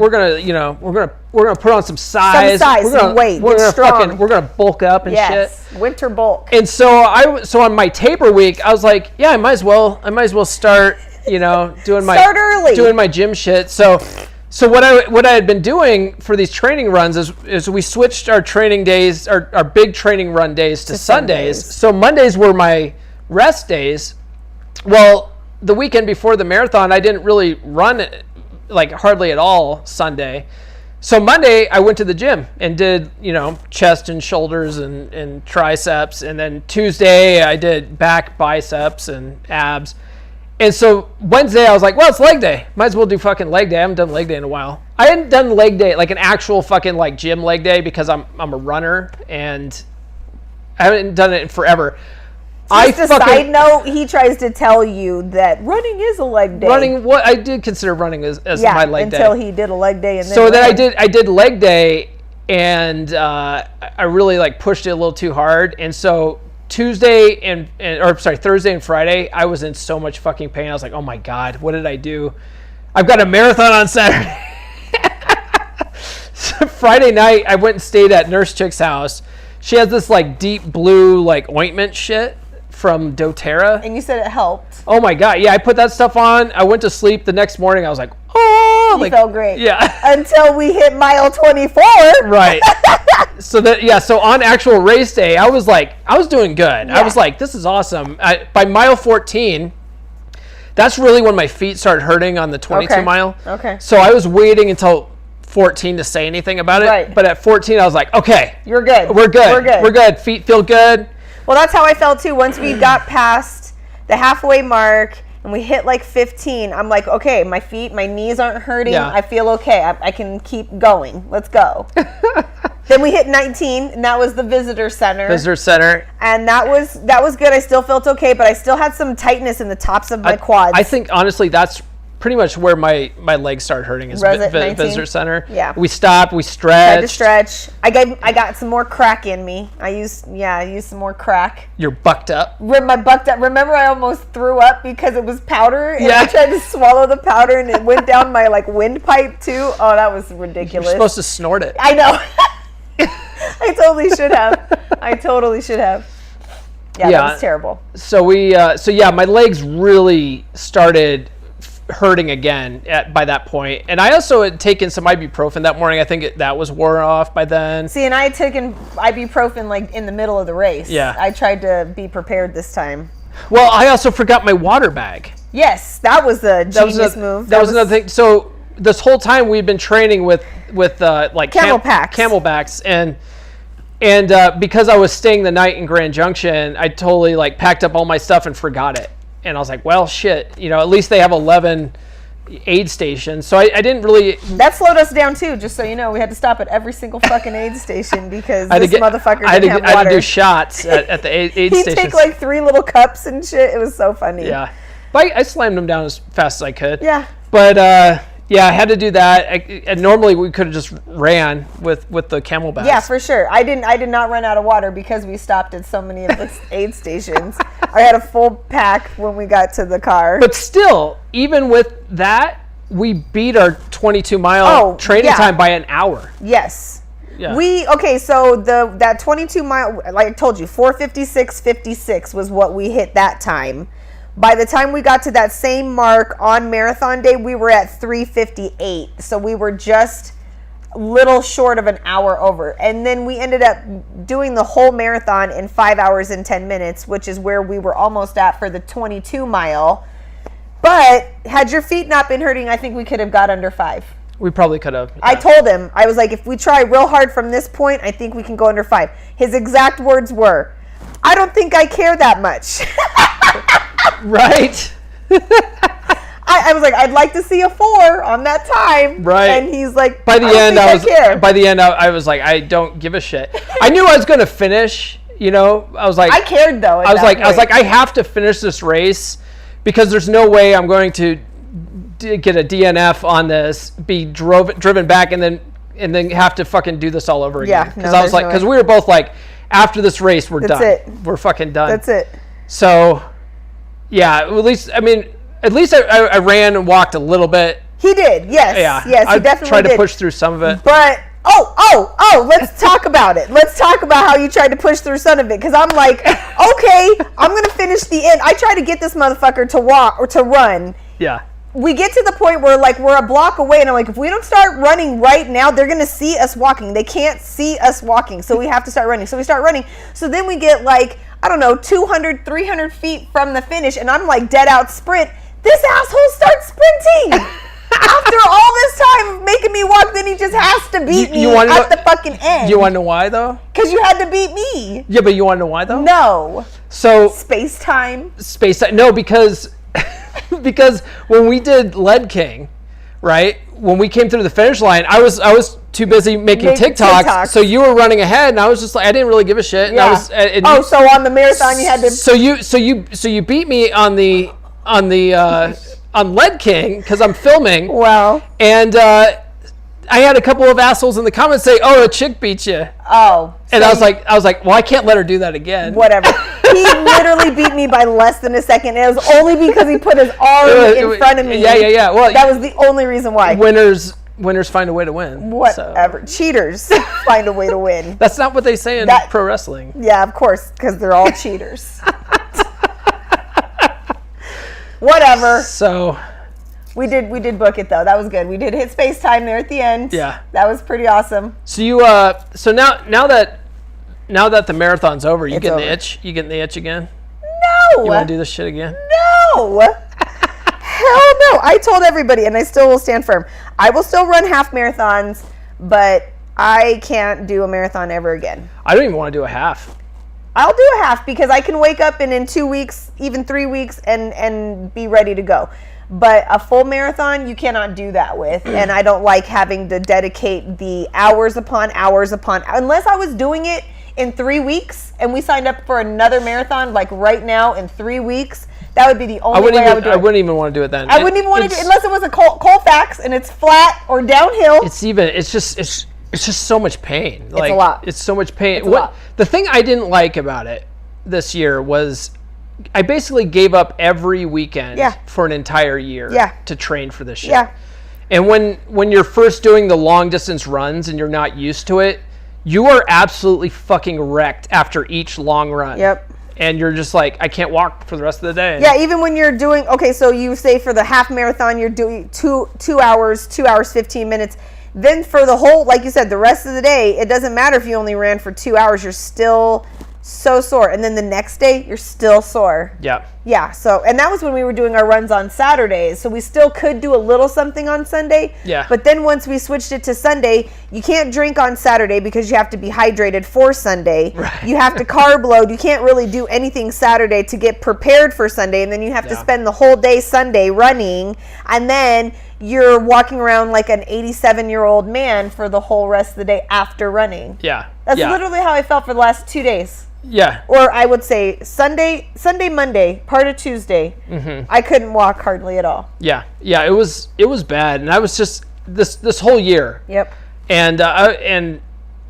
put on some size. Some weight. We're gonna bulk up and shit. Winter bulk. And so on my taper week, I was like, yeah, I might as well start, doing my gym shit. So what I had been doing for these training runs is we switched our training days, our big training run days to Sundays. So Mondays were my rest days. Well, the weekend before the marathon, I didn't really run hardly at all Sunday. So Monday I went to the gym and did, chest and shoulders and triceps. And then Tuesday I did back, biceps and abs. And so Wednesday I was like, well, it's leg day. Might as well do fucking leg day. I haven't done leg day in a while. I hadn't done leg day, like an actual fucking gym leg day, because I'm a runner and I haven't done it in forever. Side note, he tries to tell you that running is a leg day. I did consider running as my leg day. Until he did a leg day. And then so then I did leg day, and I really pushed it a little too hard. And so Thursday and Friday, I was in so much fucking pain. I was like, oh my God, what did I do? I've got a marathon on Saturday. So Friday night, I went and stayed at Nurse Chick's house. She has this deep blue ointment shit from doTERRA. And you said it helped. Oh my God. Yeah, I put that stuff on. I went to sleep. The next morning I was like, oh. You felt great. Yeah. Until we hit mile 24. Right. So on actual race day, I was doing good. Yeah. I was like, this is awesome. By mile 14, that's really when my feet started hurting on the 22 mile. Okay. So I was waiting until 14 to say anything about it. Right. But at 14, I was like, okay. You're good. We're good. Feet feel good. Well, that's how I felt too. Once we got past the halfway mark and we hit 15, I'm like, okay, my knees aren't hurting. Yeah. I feel okay. I can keep going. Let's go. Then we hit 19, and that was the visitor center. And that was good. I still felt okay, but I still had some tightness in the tops of my quads. I think, honestly, that's pretty much where my legs started hurting is visitor center. Yeah. We stopped, we stretched. Tried to stretch. I got some more crack in me. I used some more crack. You're bucked up. Remember I almost threw up because it was powder and I tried to swallow the powder and it went down my windpipe too. Oh, that was ridiculous. You're supposed to snort it. I know. I totally should have. Yeah, that was terrible. So my legs really started hurting again by that point, and I also had taken some ibuprofen that morning. I think that was wore off by then. See, and I had taken ibuprofen in the middle of the race. Yeah, I tried to be prepared this time. Well, I also forgot my water bag. Yes, that was a genius move. That was another thing. So this whole time we've been training with camelbacks, and because I was staying the night in Grand Junction, I totally packed up all my stuff and forgot it. And I was like, well, shit, at least they have 11 aid stations. So I didn't really... That slowed us down, too, just so you know. We had to stop at every single fucking aid station because motherfucker didn't have water. I had to do shots at the aid stations. He'd take 3 little cups and shit. It was so funny. Yeah. But I slammed them down as fast as I could. Yeah. But... yeah, I had to do that. And normally we could have just ran with the camelbacks. Yeah, for sure. I did not run out of water because we stopped at so many of the aid stations. I had a full pack when we got to the car. But still, even with that, we beat our 22-mile training time by an hour. Yes. Yeah. So that 22-mile, like I told you, 4:56:56 was what we hit that time. By the time we got to that same mark on marathon day, we were at 3:58. So we were just a little short of an hour over. And then we ended up doing the whole marathon in 5 hours and 10 minutes, which is where we were almost at for the 22-mile. But had your feet not been hurting, I think we could have got under 5. We probably could have. Yeah. I told him, I was like, if we try real hard from this point, I think we can go under 5. His exact words were, I don't think I care that much. Right. I was like, I'd like to see a 4 on that time. Right. And he's like, by the end, I was like, I don't give a shit. I knew I was going to finish. I was like, I cared though. I was like, I have to finish this race because there's no way I'm going to get a DNF on this, be driven back, and then have to fucking do this all over again. Yeah. Because we were both like, after this race, we're done. That's it. We're fucking done. That's it. So, yeah, at least I ran and walked a little bit. He did, yes. Yeah. Yes, he definitely did. I tried to push through some of it. But, let's talk about it. Let's talk about how you tried to push through some of it. Because I'm like, okay, I'm going to finish the end. I try to get this motherfucker to walk or to run. Yeah. We get to the point where we're a block away, and I'm like, if we don't start running right now, they're going to see us walking. They can't see us walking, so we have to start running. So we start running. So then we get 200, 300 feet from the finish, and I'm dead out sprint. This asshole starts sprinting. After all this time of making me walk, then he just has to beat me at the fucking end. You want to know why, though? Because you had to beat me. Yeah, but you want to know why, though? No. So Space-time? Space-time. No, because when we did Lead King, right? When we came through the finish line, I was too busy making TikToks. So you were running ahead, and I was just like, I didn't really give a shit. Yeah. So on the marathon, you had to. So you beat me on Lead King because I'm filming. Well. And I had a couple of assholes in the comments say, "Oh, a chick beat you." Oh. And I was like, well, I can't let her do that again. Whatever. He literally beat me by less than a second. And it was only because he put his arm in front of me. Yeah. Well, that was the only reason why. Winners find a way to win. Whatever. So. Cheaters find a way to win. That's not what they say in pro wrestling. Yeah, of course, because they're all cheaters. Whatever. So. We did book it though. That was good. We did hit space time there at the end. Yeah. That was pretty awesome. So you now that the marathon's over, you getting the itch? You getting the itch again? No. You want to do this shit again? No. Hell no. I told everybody, and I still will stand firm. I will still run half marathons, but I can't do a marathon ever again. I don't even want to do a half. I'll do a half because I can wake up and in 2 weeks, even 3 weeks, and be ready to go. But a full marathon, you cannot do that with. And I don't like having to dedicate the hours upon, unless I was doing it in 3 weeks and we signed up for another marathon, like right now in 3 weeks, that would be the only way I would do it. I wouldn't even want to do it then. I wouldn't even want to do it unless it was a Colfax and it's flat or downhill. It's just so much pain. It's a lot. It's so much pain. It's a lot. The thing I didn't like about it this year was I basically gave up every weekend for an entire year to train for this shit. Yeah. And when you're first doing the long distance runs and you're not used to it, you are absolutely fucking wrecked after each long run. Yep. And you're just like, I can't walk for the rest of the day. Yeah, even when you're doing, so you say for the half marathon, you're doing 2 hours, 2 hours, 15 minutes. Then for the whole, like you said, the rest of the day, it doesn't matter if you only ran for 2 hours, you're still so sore. And then the next day, you're still sore. Yeah. Yeah, so, and that was when we were doing our runs on Saturdays. So we still could do a little something on Sunday. Yeah. But then once we switched it to Sunday, you can't drink on Saturday because you have to be hydrated for Sunday. Right. You have to carb load. You can't really do anything Saturday to get prepared for Sunday. And then you have to spend the whole day Sunday running. And then you're walking around like an 87-year-old man for the whole rest of the day after running. Yeah. That's literally how I felt for the last 2 days. Yeah. Or I would say Sunday, Monday, part of Tuesday, I couldn't walk hardly at all. Yeah. Yeah, it was bad. And I was just this whole year. Yep. And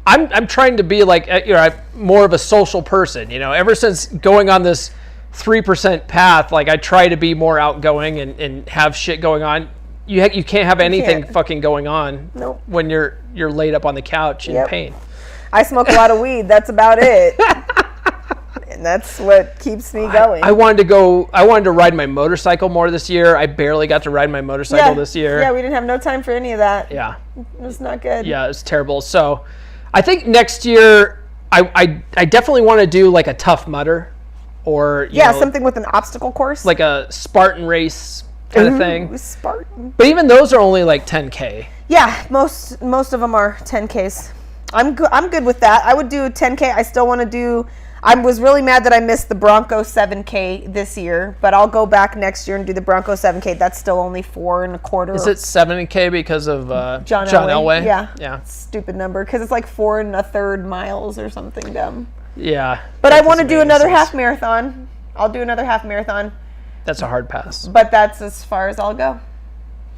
I'm trying to be like, I'm more of a social person, ever since going on this 3% path, like I try to be more outgoing and have shit going on. You can't have anything fucking going on when you're laid up on the couch in pain. I smoke a lot of weed. That's about it. And that's what keeps me going. I wanted to ride my motorcycle more this year. I barely got to ride my motorcycle this year. Yeah, we didn't have no time for any of that. Yeah. It was not good. Yeah, it was terrible. So I think next year I definitely want to do like a Tough Mudder or something with an obstacle course. Like a Spartan race kind of thing. Spartan. But even those are only like 10K. Yeah, most of them are 10Ks. I'm good with that. I would do 10K. I still want to do. I was really mad that I missed the Bronco 7K this year, but I'll go back next year and do the Bronco 7K. That's still only 4 1/4. Is it 7K because of John Elway? Yeah. Stupid number because it's like 4 1/3 miles or something dumb. Yeah. But I want to do another half marathon. I'll do another half marathon. That's a hard pass. But that's as far as I'll go.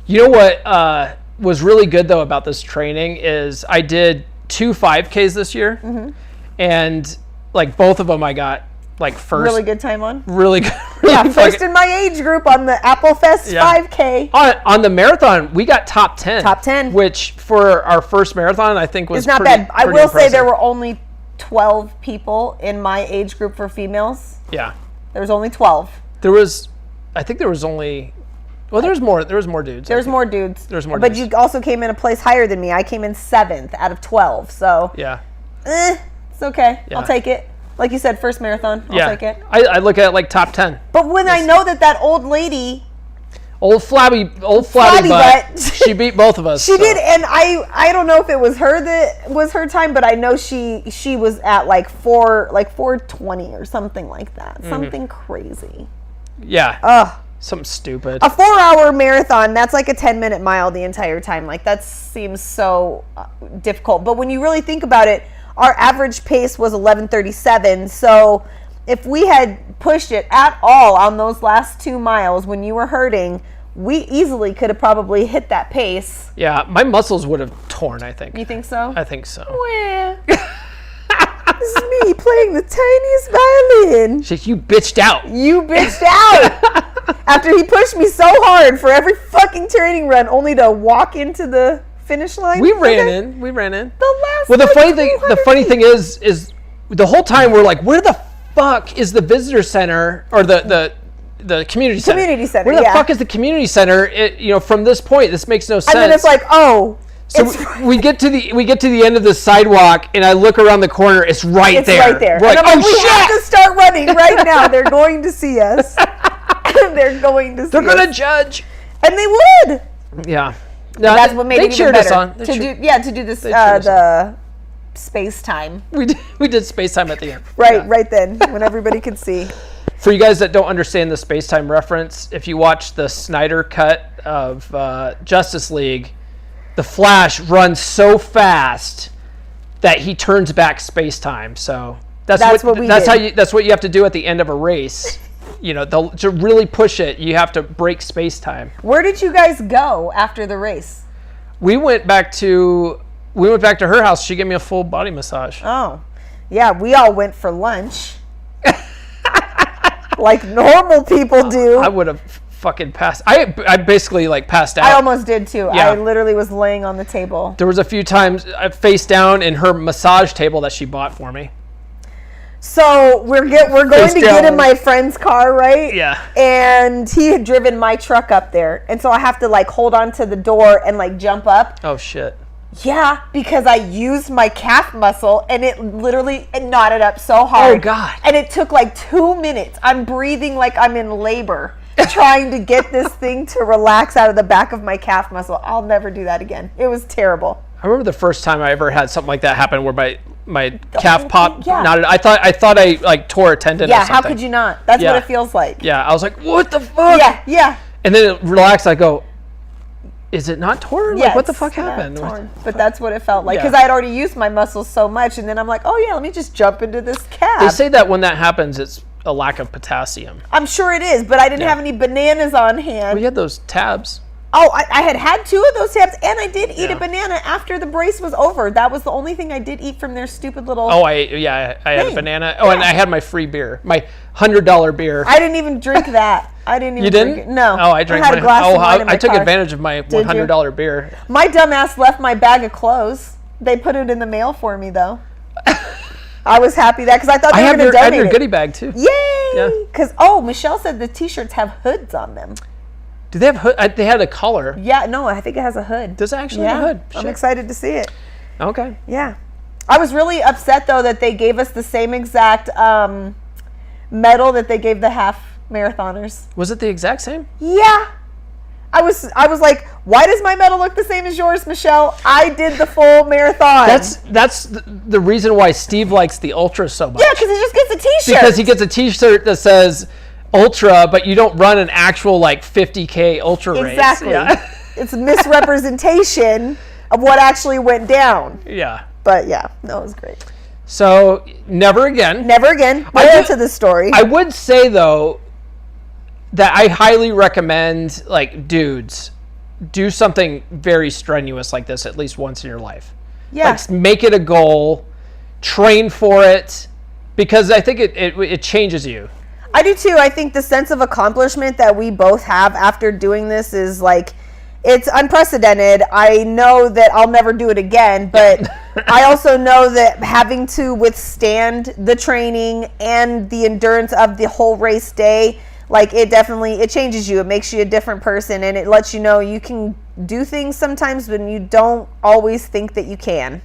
You know what was really good though about this training is I did 2 5Ks this year, and like both of them I got like first. Really good time on? Really good. First in my age group on the Apple Fest 5K. On the marathon, we got top 10. Top 10. Which for our first marathon, I think was it's not bad. I will say there were only 12 people in my age group for females. Yeah. There was only 12. I think there was only... Well, there was more dudes. There's more dudes. But you also came in a place higher than me. I came in 7th out of 12. So yeah, it's okay. Yeah. I'll take it. Like you said, first marathon. I'll take it. I look at it like top 10. But when I know that old lady, old flabby butt, she beat both of us. She did, and I don't know if it was her that was her time, but I know she was at like 4:20 or something like that. Something crazy. Yeah. Something stupid. A 4-hour marathon, that's like a 10-minute mile the entire time. Like, that seems so difficult. But when you really think about it, our average pace was 11:37. So if we had pushed it at all on those last 2 miles when you were hurting, we easily could have probably hit that pace. Yeah, my muscles would have torn, I think. You think so? I think so. This is me playing the tiniest violin. You bitched out. You bitched out. After he pushed me so hard for every fucking training run, only to walk into the finish line. We ran in. The last. Well, the funny thing is the whole time we're like, where the fuck is the visitor center or the community center? Community center. Where the fuck is the community center? From this point, this makes no sense. And then it's like, So we get to the end of the sidewalk, and I look around the corner. It's right there. It's right there. We're like, we have to start running right now. They're going to see us. They're going to judge. And they would. Yeah. No, that's what made it even better. To do this the space time. We did space time at the end. Right then, when everybody could see. For you guys that don't understand the space-time reference, if you watch the Snyder cut of Justice League, the Flash runs so fast that he turns back space-time. So that's what you have to do at the end of a race. To really push it, you have to break space-time. Where did you guys go after the race? We went back to her house. She gave me a full body massage. Oh, yeah. We all went for lunch. Like normal people do. I would have fucking passed. I basically passed out. I almost did too. Yeah. I literally was laying on the table. There was a few times I face down in her massage table that she bought for me. So we're going to get in my friend's car, right? Yeah. And he had driven my truck up there, and so I have to hold on to the door and jump up. Oh shit. Yeah, because I used my calf muscle and it knotted up so hard. Oh, God. And it took 2 minutes. I'm breathing like I'm in labor, trying to get this thing to relax out of the back of my calf muscle. I'll never do that again. It was terrible. I remember the first time I ever had something like that happen where my calf popped. Yeah. Knotted. I thought I tore a tendon or something. Yeah, how could you not? That's what it feels like. Yeah, I was like, what the fuck? Yeah. And then it relaxed. I go, is it not torn? Yeah, what the fuck happened? Torn. But that's what it felt like. Because I had already used my muscles so much. And then I'm like, oh, yeah, let me just jump into this calf. They say that when that happens, it's a lack of potassium. I'm sure it is. But I didn't have any bananas on hand. We had those tabs. Oh, I had 2 of those tabs. And I did eat a banana after the brace was over. That was the only thing I did eat from their stupid little... Oh, I had a banana. Oh, and I had my free beer. My $100 beer. I didn't even drink that. I didn't even drink it. No. Oh, I drank I had a glass of wine in my I took car. advantage of my $100 beer. My dumbass left my bag of clothes. They put it in the mail for me, though. I was happy because I thought they were going to donate it. I had your goodie bag, too. Yay! Because, Michelle said the T-shirts have hoods on them. Do they have hood? They had a collar. Yeah, no, I think it has a hood. Does it actually have a hood? I'm excited to see it. Okay. Yeah. I was really upset, though, that they gave us the same exact medal that they gave the half marathoners. Was it the exact same? Yeah. I was like, why does my medal look the same as yours, Michelle? I did the full marathon. That's the reason why Steve likes the Ultra so much. Yeah, because he just gets a T-shirt. Because he gets a T-shirt that says Ultra, but you don't run an actual 50K Ultra race. Exactly. Yeah. It's a misrepresentation of what actually went down. Yeah. But yeah, no, it was great. So never again. Never again. More to the story. I would say though that I highly recommend dudes do something very strenuous like this at least once in your life. Yeah. Make it a goal, train for it, because I think it changes you. I do too. I think the sense of accomplishment that we both have after doing this is it's unprecedented. I know that I'll never do it again, but I also know that having to withstand the training and the endurance of the whole race day, it changes you. It makes you a different person, and it lets you know you can do things sometimes when you don't always think that you can.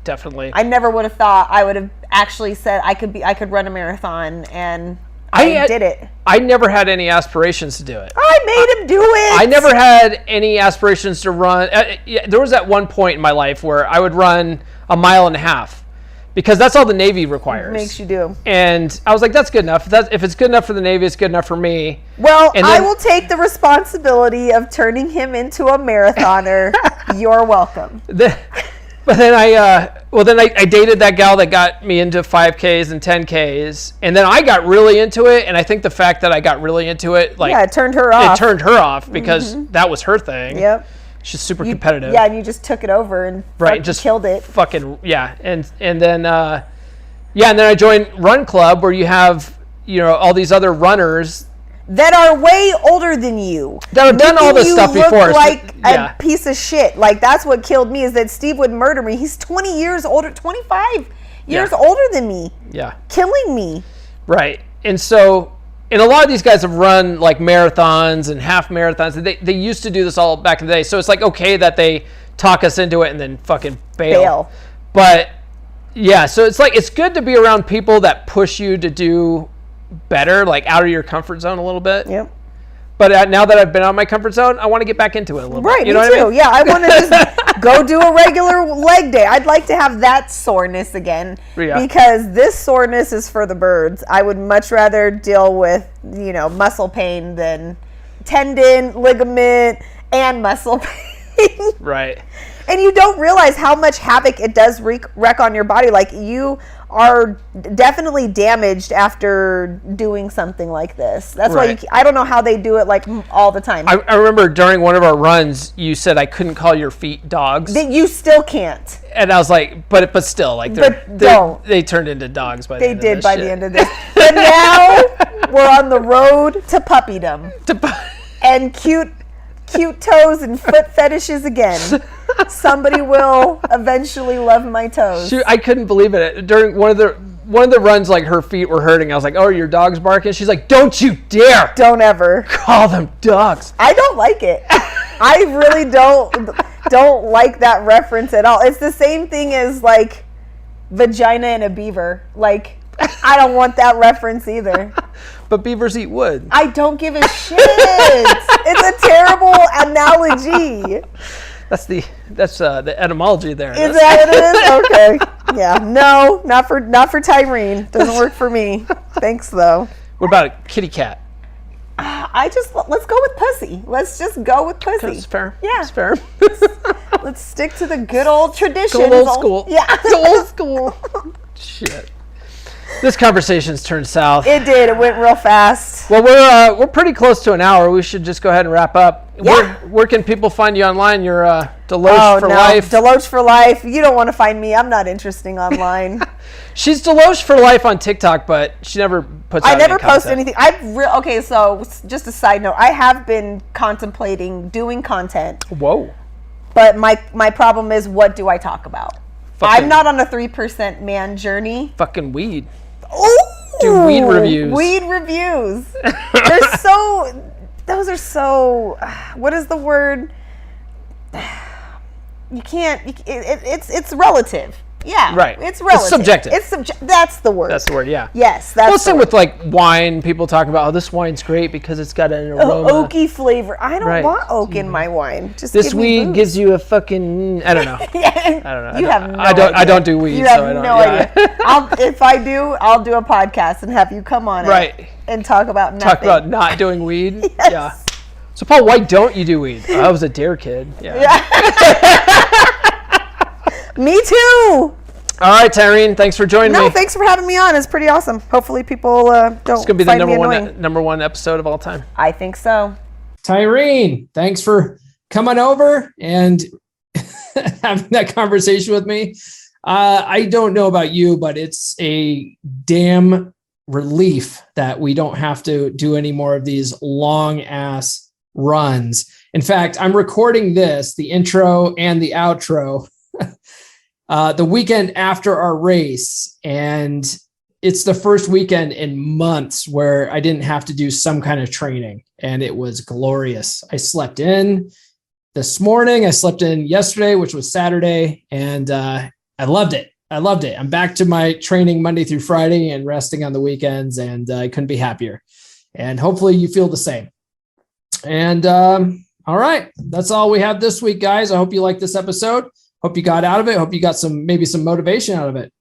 Definitely. I never would have thought I would have actually said I could run a marathon, and I did it. I never had any aspirations to do it. I made him do it. I never had any aspirations to run. There was at one point in my life where I would run a mile and a half because that's all the Navy requires. Makes you do. And I was like, that's good enough. If it's good enough for the Navy, it's good enough for me. Well, I will take the responsibility of turning him into a marathoner. You're welcome. But then I dated that gal that got me into 5Ks and 10Ks, and then I got really into it. And I think the fact that I got really into it, it turned her off. It turned her off because that was her thing. Yep. She's super competitive. Yeah, and you just took it over and just killed it. Fucking yeah, and then I joined Run Club where you have all these other runners that are way older than you. That have done all this stuff before. Like a piece of shit. That's what killed me is that Steve would murder me. He's 20 years older, 25 years older than me. Yeah. Killing me. Right. And so, and a lot of these guys have run marathons and half marathons. They used to do this all back in the day. So it's okay that they talk us into it and then fucking bail. But yeah, so it's good to be around people that push you to do better, out of your comfort zone a little bit. Yep. But now that I've been out of my comfort zone, I want to get back into it a little bit. Right, me too. I mean? Yeah, I want to just go do a regular leg day. I'd like to have that soreness again because this soreness is for the birds. I would much rather deal with, muscle pain than tendon, ligament, and muscle pain. Right. And you don't realize how much havoc it does wreak on your body. Like, you are definitely damaged after doing something like this. That's why I don't know how they do it like all the time. I remember during one of our runs, you said I couldn't call your feet dogs. You still can't. And I was like, but still, like they turned into dogs by the end of this. They did by the end of this. But now we're on the road to puppydom. And cute toes and foot fetishes again. Somebody will eventually love my toes. I couldn't believe it. During one of the runs, like, her feet were hurting. I was like, "Oh, your dog's barking." She's like, "Don't you dare! Don't ever call them dogs." I don't like it. I really don't like that reference at all. It's the same thing as like vagina and a beaver. Like, I don't want that reference either. But beavers eat wood. I don't give a shit. It's a terrible analogy. That's the etymology there. Is that what it is? Okay. Yeah. No, not for Tyrene. Doesn't work for me. Thanks though. What about a kitty cat? Let's go with pussy. Let's just go with pussy. It's fair. Yeah. It's fair. Let's stick to the good old traditions. Good old school. Yeah. Good old school. Shit. This conversation's turned south. It did. It went real fast. Well, we're pretty close to an hour. We should just go ahead and wrap up. Yeah. Where can people find you online? You're DeLoach for life. DeLoach for life. You don't want to find me. I'm not interesting online. She's DeLoach for life on TikTok, but she never puts out any content. I never post anything. Okay, so just a side note. I have been contemplating doing content. Whoa. But my problem is, what do I talk about? I'm not on a 3% man journey. Fucking weed. Ooh, do weed reviews. Weed reviews. Those are so, what is the word? You can't, it's relative. Yeah. Right. It's relative. It's subjective. That's the word. That's the word, yeah. Yes, that's the word. With like wine, people talk about, this wine's great because it's got an aroma. Oaky flavor. I don't want oak in my wine. Just this weed gives you a fucking, I don't know. I don't know. You have no idea. I don't do weed. You have no idea. If I do, I'll do a podcast and have you come on it and talk about nothing. Talk about not doing weed? Yes. Yeah. So Paul, why don't you do weed? I was a dare kid. Yeah. Me too. All right, Tyrene, thanks for joining me. No, thanks for having me on. It's pretty awesome. Hopefully people don't It's going to be the number one episode of all time. I think so. Tyrene, thanks for coming over and having that conversation with me. I don't know about you, but it's a damn relief that we don't have to do any more of these long ass runs. In fact, I'm recording this, the intro and the outro, the weekend after our race. And it's the first weekend in months where I didn't have to do some kind of training. And it was glorious. I slept in this morning. I slept in yesterday, which was Saturday. And I loved it. I'm back to my training Monday through Friday and resting on the weekends. And I couldn't be happier. And hopefully you feel the same. And all right, that's all we have this week, guys. I hope you liked this episode. Hope you got out of it. Hope you got maybe some motivation out of it.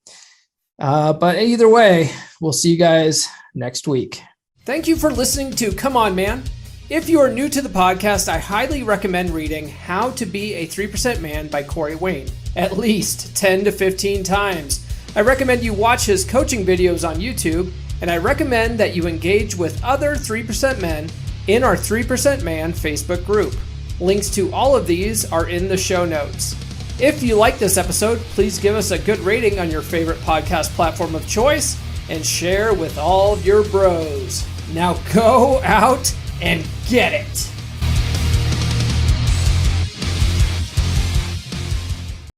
But either way, we'll see you guys next week. Thank you for listening to Come On Man. If you are new to the podcast, I highly recommend reading How to Be a 3% Man by Corey Wayne at least 10 to 15 times. I recommend you watch his coaching videos on YouTube, and I recommend that you engage with other 3% men in our 3% Man Facebook group. Links to all of these are in the show notes. If you like this episode, please give us a good rating on your favorite podcast platform of choice and share with all of your bros. Now go out and get it.